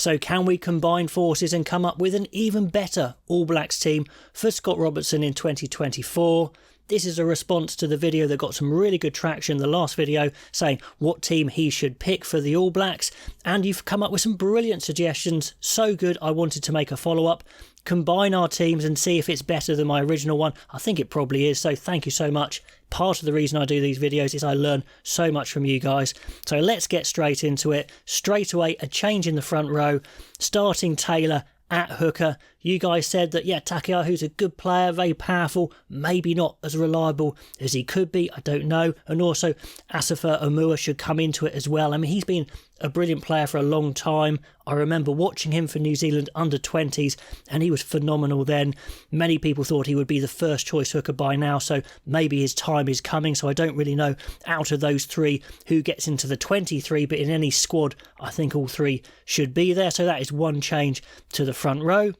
So can we combine forces and come up with an even better All Blacks team for Scott Robertson in 2024? This is a response to the video that got some really good traction, the last video, saying what team he should pick for the All Blacks. And you've come up with some brilliant suggestions. So good, I wanted to make a follow-up. Combine our teams and see if it's better than my original one. I think it probably is, so thank you so much. Part of the reason I do these videos is I learn so much from you guys. So let's get straight into it. Straight away, a change in the front row. Starting Taylor at hooker. You guys said that, yeah, Takiahu's a good player, very powerful, maybe not as reliable as he could be, I don't know. And also, Asifa Omua should come into it as well. I mean, he's been a brilliant player for a long time. I remember watching him for New Zealand under-20s, and he was phenomenal then. Many people thought he would be the first choice hooker by now, so maybe his time is coming. So I don't really know out of those three who gets into the 23, but in any squad, I think all three should be there. So that is one change to the front row.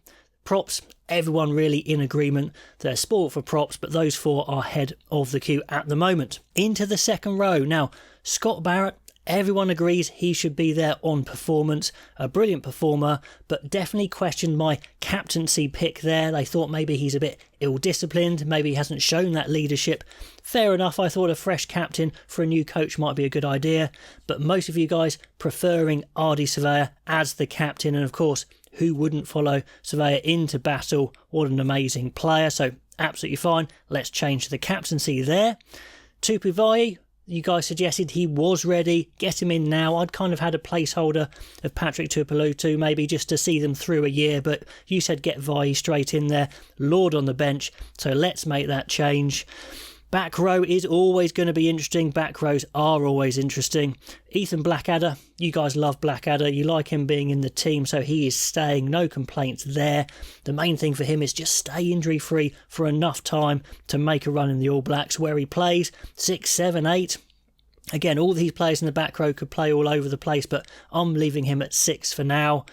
Props, everyone really in agreement. They're sport for props, but those four are head of the queue at the moment. Into the second row. Now, Scott Barrett, everyone agrees he should be there on performance. A brilliant performer, but definitely questioned my captaincy pick there. They thought maybe he's a bit ill-disciplined, maybe he hasn't shown that leadership. Fair enough, I thought a fresh captain for a new coach might be a good idea, but most of you guys preferring Ardie Savea as the captain, and of course, who wouldn't follow Savea into battle? What an amazing player. So absolutely fine. Let's change the captaincy there. Tupuvai, you guys suggested he was ready. Get him in now. I'd kind of had a placeholder of Patrick Tuipulotu maybe just to see them through a year, but you said get Vai straight in there. Lord on the bench. So let's make that change. Back row is always going to be interesting. Back rows are always interesting. Ethan Blackadder, you guys love Blackadder. You like him being in the team, so he is staying. No complaints there. The main thing for him is just stay injury free for enough time to make a run in the All Blacks. Where he plays, 6, 7, 8. Again, all these players in the back row could play all over the place, but I'm leaving him at 6 for now.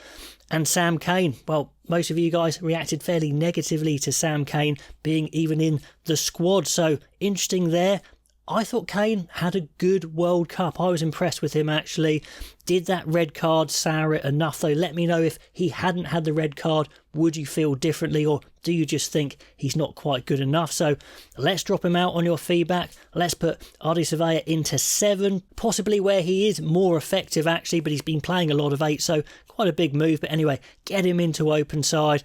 And Sam Cane, well, most of you guys reacted fairly negatively to Sam Cane being even in the squad. So interesting there. I thought Cane had a good World Cup. I was impressed with him, actually. Did that red card sour it enough, though? Let me know if he hadn't had the red card. Would you feel differently, or do you just think he's not quite good enough? So let's drop him out on your feedback. Let's put Ardie Savea into 7, possibly where he is more effective, actually, but he's been playing a lot of 8, so quite a big move. But anyway, get him into open side.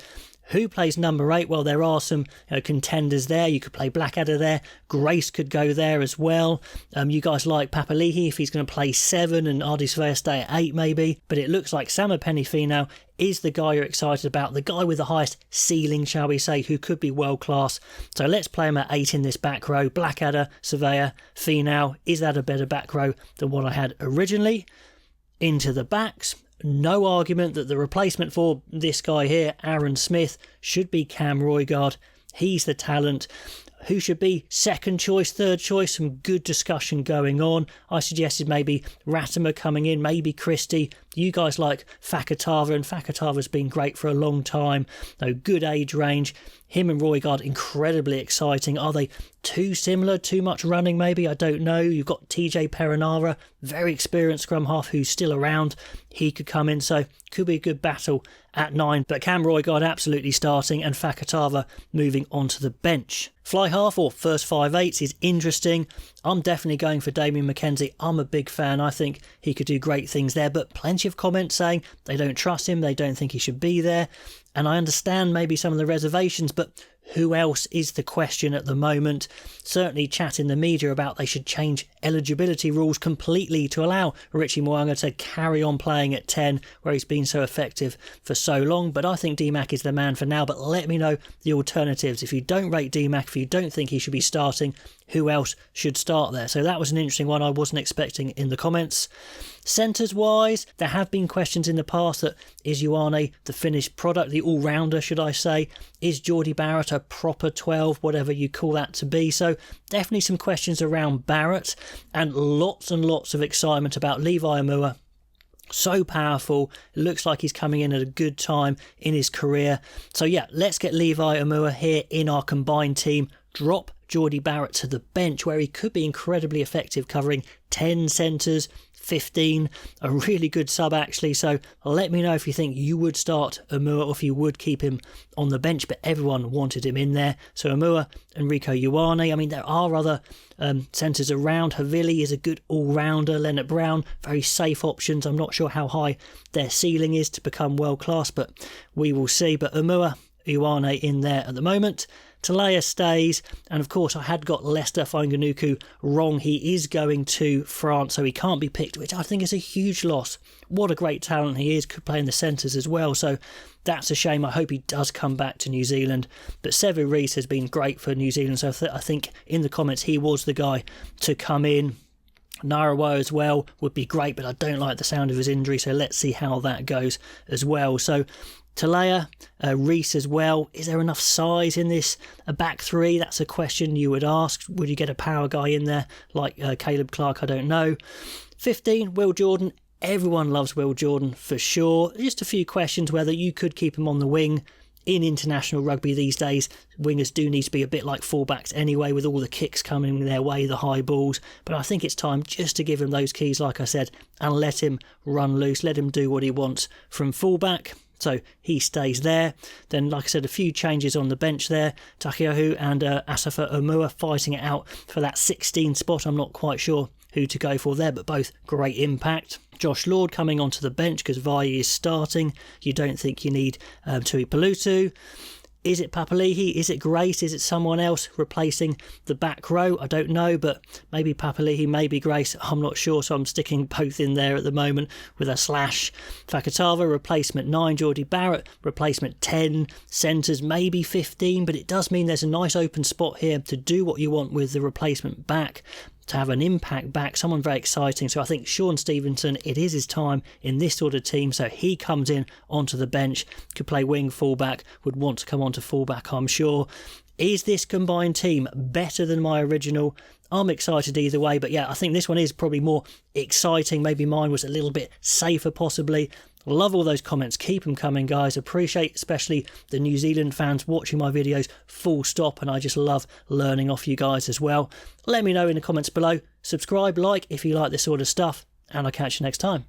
Who plays number 8? Well, there are some contenders there. You could play Blackadder there. Grace could go there as well. You guys like Papali'i if he's going to play 7 and Ardie Savea stay at 8 maybe. But it looks like Samapeni Finau is the guy you're excited about, the guy with the highest ceiling, shall we say, who could be world class. So let's play him at 8 in this back row. Blackadder, Savea, Finau. Is that a better back row than what I had originally? Into the backs. No argument that the replacement for this guy here, Aaron Smith, should be Cam Roigard. He's the talent. Who should be second choice, third choice? Some good discussion going on. I suggested maybe Ratimer coming in, maybe Christie. You guys like Fakatava, and Fakatava's been great for a long time. No, good age range. Him and Roigard, incredibly exciting. Are they too similar? Too much running maybe? I don't know. You've got TJ Perenara, very experienced scrum half who's still around. He could come in, so could be a good battle at 9. But Cam Roigard absolutely starting, and Fakatava moving onto the bench. Fly half or first 5/8 is interesting. I'm definitely going for Damien McKenzie. I'm a big fan. I think he could do great things there, but plenty of comments saying they don't trust him, they don't think he should be there. And I understand maybe some of the reservations, but who else is the question at the moment? Certainly chat in the media about they should change eligibility rules completely to allow Richie Mo'unga to carry on playing at 10 where he's been so effective for so long. But I think DMAC is the man for now. But let me know the alternatives. If you don't rate DMAC, if you don't think he should be starting, who else should start there? So that was an interesting one I wasn't expecting in the comments. Centres wise, there have been questions in the past that is Ioane the finished product, the all-rounder should I say? Is Geordie Barrett a proper 12, whatever you call that to be? So definitely some questions around Barrett and lots of excitement about Levi Amua. So powerful. It looks like he's coming in at a good time in his career. So yeah, let's get Levi Amua here in our combined team. Drop Geordie Barrett to the bench where he could be incredibly effective, covering 10 centres, 15, a really good sub actually. So let me know if you think you would start Amua or if you would keep him on the bench, but everyone wanted him in there. So Amua and Rico Ioane. I mean, there are other centres around. Havili is a good all-rounder. Leonard Brown, very safe options. I'm not sure how high their ceiling is to become world-class, but we will see. But Amua, Ioane in there at the moment. Talaya stays, and of course I had got Leicester Fainga'anuku wrong. He is going to France, so he can't be picked, which I think is a huge loss. What a great talent he is, could play in the centres as well, so that's a shame. I hope he does come back to New Zealand. But Sevu Reece has been great for New Zealand, so I think in the comments he was the guy to come in. Narawa as well would be great, but I don't like the sound of his injury, so let's see how that goes as well. So Talaya, Reece as well. Is there enough size in this back three? That's a question you would ask. Would you get a power guy in there like Caleb Clark? I don't know. 15, Will Jordan. Everyone loves Will Jordan for sure. Just a few questions whether you could keep him on the wing. In international rugby these days, wingers do need to be a bit like fullbacks anyway, with all the kicks coming their way, the high balls. But I think it's time just to give him those keys, like I said, and let him run loose, let him do what he wants from fullback. So he stays there. Then, like I said, a few changes on the bench there. Takiahu and Asafa Amua fighting it out for that 16 spot. I'm not quite sure who to go for there, but both great impact. Josh Lord coming onto the bench because Vai is starting. You don't think you need Tui Pelutu. Is it Papali'i? Is it Grace? Is it someone else replacing the back row? I don't know, but maybe Papali'i, maybe Grace. I'm not sure, so I'm sticking both in there at the moment with a slash. Fakatava, replacement 9. Geordie Barrett, replacement 10. Centres, maybe 15, but it does mean there's a nice open spot here to do what you want with the replacement back, to have an impact back, someone very exciting. So I think Sean Stevenson, it is his time in this sort of team, so he comes in onto the bench, could play wing, fullback, would want to come onto fullback, I'm sure. Is this combined team better than my original? I'm excited either way, but yeah, I think this one is probably more exciting. Maybe mine was a little bit safer possibly. Love all those comments. Keep them coming, guys. Appreciate especially the New Zealand fans watching my videos full stop, and I just love learning off you guys as well. Let me know in the comments below. Subscribe, like if you like this sort of stuff, and I'll catch you next time.